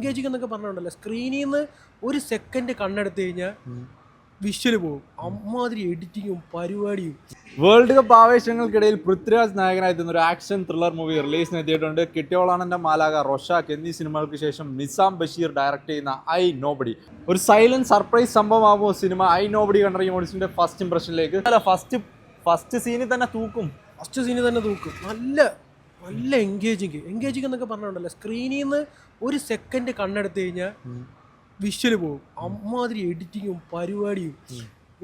Engaging എന്നൊക്കെ പറഞ്ഞിട്ടുണ്ടല്ലോ, സ്ക്രീനിൽ നിന്ന് ഒരു സെക്കൻഡ് കണ്ണെടുത്ത് കഴിഞ്ഞാൽ വിഷ്വല് പോകും. അമ്മാതിരി എഡിറ്റിങ്ങും പരിപാടിയും. വേൾഡ് കപ്പ് ആവേശങ്ങൾക്കിടയിൽ പൃഥ്വിരാജ് നായകനായെത്തുന്ന ഒരു ആക്ഷൻ ത്രില്ലർ മൂവി റിലീസിനെത്തിയിട്ടുണ്ട്. കിട്ടിയോളാനന്റെ മാലാക, റൊഷാക്ക് എന്നീ സിനിമകൾക്ക് ശേഷം നിസാം ബഷീർ ഡയറക്ട് ചെയ്യുന്ന ഐ നോബഡി ഒരു സൈലന്റ് സർപ്രൈസ് സംഭവമാകുമോ സിനിമ? ഐ നോബഡി കണ്ടിറങ്ങിയ ഓഡിയൻസിന്റെ ഫസ്റ്റ് ഇംപ്രഷനിലേക്ക്. അല്ല, ഫസ്റ്റ് സീനിൽ തന്നെ തൂക്കും. നല്ല എൻഗേജിങ് എന്നൊക്കെ പറഞ്ഞിട്ടുണ്ടല്ലോ, സ്ക്രീനിൽ നിന്ന് ഒരു സെക്കൻഡ് കണ്ണെടുത്ത് കഴിഞ്ഞാൽ വിഷ്വല് പോകും. അമ്മാതിരി എഡിറ്റിങ്ങും പരിപാടിയും.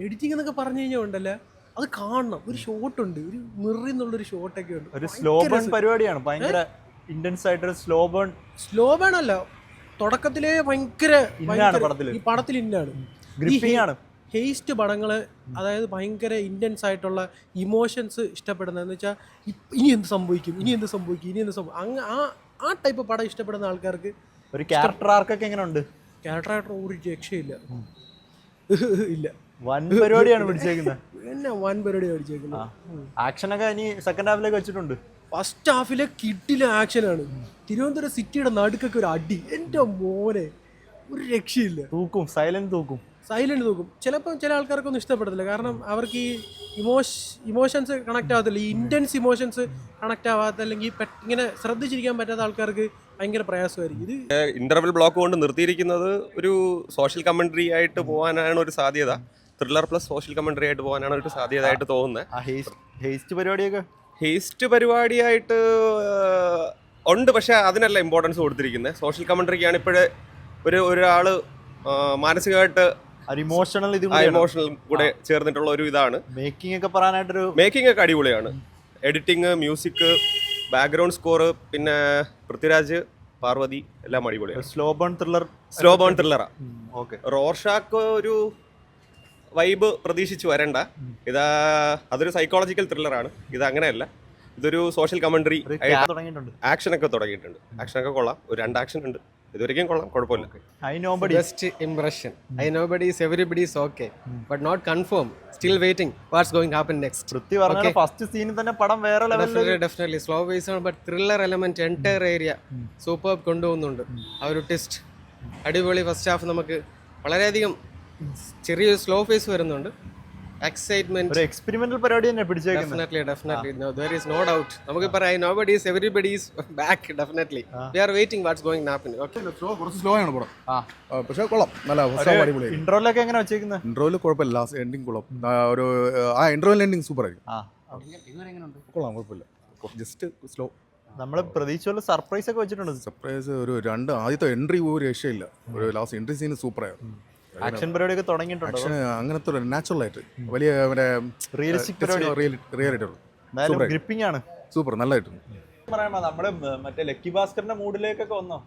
എഡിറ്റിംഗ് എന്നൊക്കെ പറഞ്ഞു കഴിഞ്ഞാൽ ഉണ്ടല്ലോ, അത് കാണണം. ഒരു ഷോട്ടുണ്ട്, ഒരു മിററിൽ നിന്നുള്ളൊരു ഷോട്ടൊക്കെ ഉണ്ട്. ഒരു സ്ലോ ബേൺ പരിപാടിയാണ്, ഭയങ്കര ഇന്റൻസ് ആയിട്ടൊരു സ്ലോ ബേൺ അല്ല, തുടക്കത്തിലേ ഭയങ്കര ഈ പടത്തിൽ ഇന്നാണ്. ഹേസ്റ്റ് പടങ്ങള്, അതായത് ഭയങ്കര ഇന്റൻസ് ആയിട്ടുള്ള ഇമോഷൻസ് ഇഷ്ടപ്പെടുന്നതെന്ന് വെച്ചാൽ ഇനി എന്ത് സംഭവിക്കും ആ ടൈപ്പ് പടം ഇഷ്ടപ്പെടുന്ന ആൾക്കാർക്ക്. ഒരു ക്യാരക്ടർ ആർക്കൊക്കെ എങ്ങനെ ഉണ്ട്? ക്യാരക്ടർ ഒരു രക്ഷയില്ല. വൻ പരിപാടിയാണ് പിടിച്ചേക്കുന്നത്. പിന്നെ വൻ പരിപാടി പിടിച്ചേക്കുന്നത്. ആക്ഷനൊക്കെ ഇനി സെക്കൻഡ് ഹാഫിലേക്ക് വെച്ചിട്ടുണ്ട്. ഫസ്റ്റ് ഹാഫിലെ കിഡിലെ ആക്ഷനാണ്. തിരുവനന്തപുരം സിറ്റിയുടെ നടുക്കൊക്കെ ഒരു അടി, എൻ്റെ മോനെ, ഒരു രക്ഷയില്ല. സൈലന്റ് തൂക്കും. ചിലപ്പോൾ ചില ആൾക്കാർക്കൊന്നും ഇഷ്ടപ്പെടത്തില്ല, കാരണം അവർക്ക് ഈ ഇമോഷൻസ് കണക്ട് ആവത്തില്ല. ഈ ഇന്റൻസ് ഇമോഷൻസ് കണക്ട് ആവാത്ത, അല്ലെങ്കിൽ ഇങ്ങനെ ശ്രദ്ധിച്ചിരിക്കാൻ പറ്റാത്ത ആൾക്കാർക്ക് ഭയങ്കര പ്രയാസമായിരിക്കും. ഇത് ഇന്റർവെൽ ബ്ലോക്ക് കൊണ്ട് നിർത്തിയിരിക്കുന്നത് ഒരു സോഷ്യൽ കമന്ററി ആയിട്ട് പോകാനാണ് ഒരു സാധ്യത. ത്രില്ലർ പ്ലസ് സോഷ്യൽ കമന്ററി ആയിട്ട് പോകാനാണ് ഒരു സാധ്യതയായിട്ട് തോന്നുന്നത്. ഹേസ്റ്റ് പരിപാടിയായിട്ട് ഉണ്ട്, പക്ഷെ അതിനല്ല ഇമ്പോർട്ടൻസ് കൊടുത്തിരിക്കുന്നത്. സോഷ്യൽ കമന്ററിക്കാണ് ഇപ്പോഴേ ഒരാള് മാനസികമായിട്ട് ഇമോഷണൽ കൂടെ ചേർന്നിട്ടുള്ള ഒരു ഇതാണ്. മേക്കിംഗ് ഒക്കെ അടിപൊളിയാണ്. എഡിറ്റിംഗ്, മ്യൂസിക്, ബാക്ക്ഗ്രൗണ്ട് സ്കോർ, പിന്നെ പൃഥ്വിരാജ്, പാർവതി എല്ലാം അടിപൊളിയാണ്. Slow burn ത്രില്ലറാ. റോർഷാക്ക് ഒരു വൈബ് പ്രതീക്ഷിച്ച് വരണ്ട. അതൊരു സൈക്കോളജിക്കൽ ത്രില്ലറാണ്. ഇത് അങ്ങനെയല്ല, ഇതൊരു സോഷ്യൽ കമന്ററി. ആക്ഷനൊക്കെ തുടങ്ങിയിട്ടുണ്ട്. ആക്ഷനൊക്കെ കൊള്ളാം. ഒരു 2 ആക്ഷൻ ഉണ്ട്. ഇതുവരെയും കൊള്ളാം, കുഴപ്പമില്ല. Best impression. I nobody is everybody is okay, but not confirm. Still waiting what's going to happen next. First സീനിൽ തന്നെ പടം വേറെ ലെവലിൽ. ഡെഫിനറ്റ്ലി സ്ലോ ബേസ് ആണ്, but thriller element entire area super കൊണ്ടുപോകുന്നുണ്ട്. ആ ഒരു ട്വിസ്റ്റ് അടിപൊളി. ഫസ്റ്റ് ഹാഫ് നമുക്ക് വളരെയധികം ചെറിയൊരു സ്ലോ ഫേസ് വരുന്നുണ്ട്. എക്സൈറ്റ്മെന്റ്, ഒരു എക്സ്പെരിമെന്റൽ പരിപാടി തന്നെ പിടിച്ചേക്കുന്നത്. Definitely. No, there is no doubt. നമുക്ക് പറയാം nobody is, everybody is back. Definitely. We are waiting what's going to happen. Okay. കുറച്ച് സ്ലോ ആണ് പടം. പക്ഷേ കൊള്ളാം, നല്ല അടിപൊളി. ഇൻട്രോയിലൊക്കെ എങ്ങനെ വെച്ചേക്കുന്നത്? ഇൻട്രോയിൽ കുഴപ്പമില്ല, ലാസ്റ്റ് എൻഡിങ് കൊള്ളാം. ഒരു ഇൻട്രോയിൽ എൻഡിങ് സൂപ്പർ ആയിരിക്കും. കൊള്ളാം, കുഴപ്പമില്ല. Just slow. നമ്മൾ പ്രതീക്ഷിച്ചുള്ള സർപ്രൈസ് ഒക്കെ വെച്ചിട്ടുണ്ട്. സർപ്രൈസ് ഒരു ആദ്യത്തെ എൻട്രി ഒരു രക്ഷയില്ല. ഒരു ലാസ്റ്റ് എൻട്രി സീൻ സൂപ്പറായിരുന്നു. ആക്ഷൻ പരിപാടിയൊക്കെ തുടങ്ങിയിട്ടുണ്ട്. ആക്ഷൻ അങ്ങനത്തെ നാച്ചുറൽ ആയിട്ട് വലിയ റിയലിസ്റ്റിക് ഗ്രിപ്പിംഗ് ആണ്. സൂപ്പർ, നല്ലതായിട്ടുണ്ട്. പറയാമോ നമ്മള് മറ്റേ ലക്കി ഭാസ്കറിന്റെ മൂഡിലേക്കൊക്കെ വന്നോ?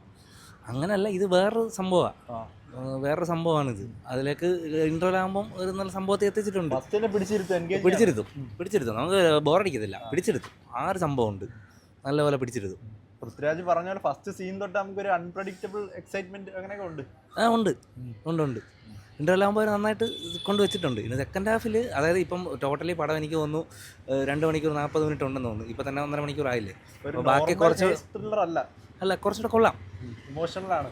അങ്ങനല്ല, ഇത് വേറൊരു സംഭവമാണിത്. അതിലേക്ക് ഇൻട്രോൽ ആകുമ്പോൾ ഒരു നല്ല സംഭവത്തെ എത്തിച്ചിട്ടുണ്ട്. പിടിച്ചിരുത്തും. നമുക്ക് ബോറടിക്കത്തില്ല, പിടിച്ചെടുത്തു. ആ ഒരു സംഭവം ഉണ്ട്, നല്ലപോലെ പിടിച്ചെടുത്തു. പൃഥ്വിരാജ് പറഞ്ഞ പോലെ ഫസ്റ്റ് സീൻ തൊട്ട് നമുക്കൊരു അൺപ്രഡിക്റ്റബിൾ എക്സൈറ്റ്മെന്റ് അങ്ങനെയൊക്കെ ഉണ്ട്. ഉണ്ട്. ഇൻ്റർവെൽ ആകുമ്പോൾ നന്നായിട്ട് കൊണ്ടുവച്ചിട്ടുണ്ട്. ഇനി സെക്കൻഡ് ഹാഫിൽ, അതായത് ഇപ്പം ടോട്ടലി പടം എനിക്ക് തോന്നുന്നു 2 മണിക്കൂർ 40 മിനിറ്റ് ഉണ്ടെന്ന് തോന്നുന്നു. ഇപ്പം തന്നെ 1.5 മണിക്കൂർ ആയില്ലേ. ബാക്കി കുറച്ചുകൂടെ കൊള്ളാം. ഇമോഷണൽ ആണ്.